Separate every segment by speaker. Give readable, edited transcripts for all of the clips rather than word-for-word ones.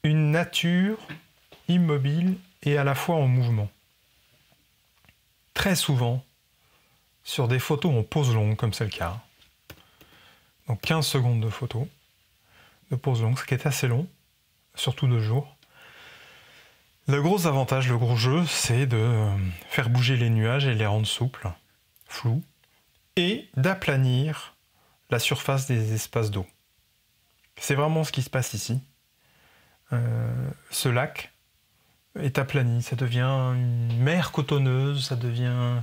Speaker 1: une nature immobile et à la fois en mouvement. Très souvent, sur des photos en pose longue, comme c'est le cas, donc 15 secondes de photo, de pose longue, ce qui est assez long, surtout de jour. Le gros avantage, le gros jeu, c'est de faire bouger les nuages et les rendre souples, flous, et d'aplanir la surface des espaces d'eau. C'est vraiment ce qui se passe ici. Ce lac est aplani, ça devient une mer cotonneuse, ça devient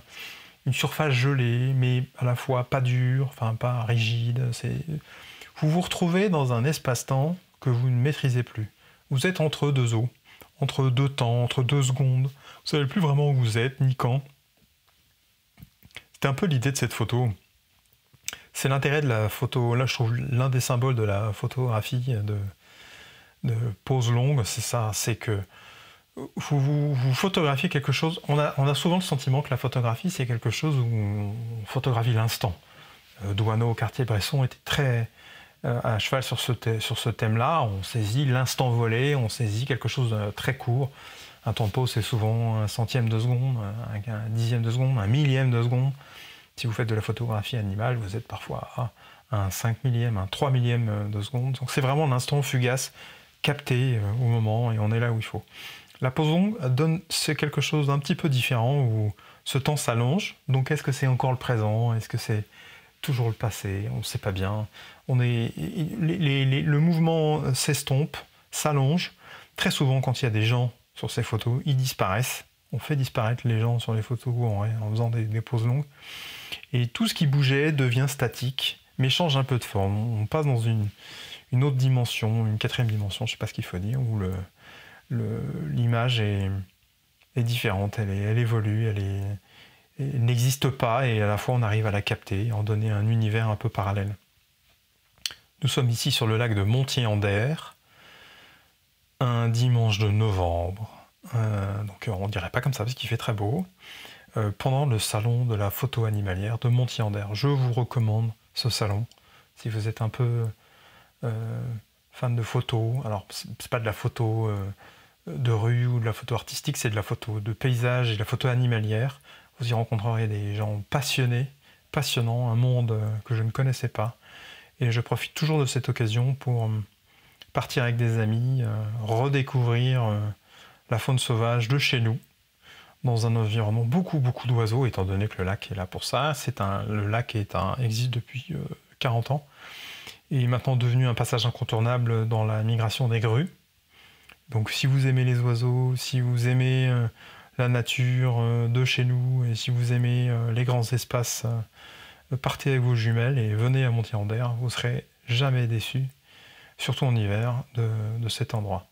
Speaker 1: une surface gelée, mais à la fois pas dure, enfin pas rigide. Vous vous retrouvez dans un espace-temps que vous ne maîtrisez plus. Vous êtes entre deux eaux, entre deux temps, entre deux secondes. Vous ne savez plus vraiment où vous êtes, ni quand. C'est un peu l'idée de cette photo. C'est l'intérêt de la photo. Là, je trouve l'un des symboles de la photographie de pose longue, c'est ça, c'est que vous photographiez quelque chose. On a souvent le sentiment que la photographie, c'est quelque chose où on photographie l'instant. Douaneau, Cartier-Bresson était très à cheval sur ce thème-là. On saisit l'instant volé, on saisit quelque chose de très court. Un tempo, c'est souvent un centième de seconde, un dixième de seconde, un millième de seconde. Si vous faites de la photographie animale, vous êtes parfois à un 5 millième, un 3 millième de seconde. Donc c'est vraiment l'instant fugace, capté au moment, et on est là où il faut. La pose longue c'est quelque chose d'un petit peu différent, où ce temps s'allonge. Donc est-ce que c'est encore le présent? Est-ce que c'est toujours le passé? On ne sait pas bien. Le mouvement s'estompe, s'allonge. Très souvent, quand il y a des gens sur ces photos, ils disparaissent. On fait disparaître les gens sur les photos en faisant des poses longues. Et tout ce qui bougeait devient statique, mais change un peu de forme. On passe dans une autre dimension, une quatrième dimension, je ne sais pas ce qu'il faut dire, où l'image est différente, elle évolue, elle n'existe pas, et à la fois on arrive à la capter, en donner un univers un peu parallèle. Nous sommes ici sur le lac de Montier-en-Der, un dimanche de novembre. Donc on ne dirait pas comme ça parce qu'il fait très beau. Pendant le salon de la photo animalière de Montier-en-Der. Je vous recommande ce salon si vous êtes un peu fan de photo. Alors c'est pas de la photo de rue ou de la photo artistique, c'est de la photo de paysage et de la photo animalière. Vous y rencontrerez des gens passionnants, un monde que je ne connaissais pas. Et je profite toujours de cette occasion pour partir avec des amis, redécouvrir la faune sauvage de chez nous, dans un environnement beaucoup d'oiseaux, étant donné que le lac est là pour ça. Le lac existe depuis 40 ans, et est maintenant devenu un passage incontournable dans la migration des grues. Donc si vous aimez les oiseaux, si vous aimez la nature de chez nous, et si vous aimez les grands espaces, partez avec vos jumelles et venez à Montier-en-Der, vous ne serez jamais déçus, surtout en hiver, de cet endroit.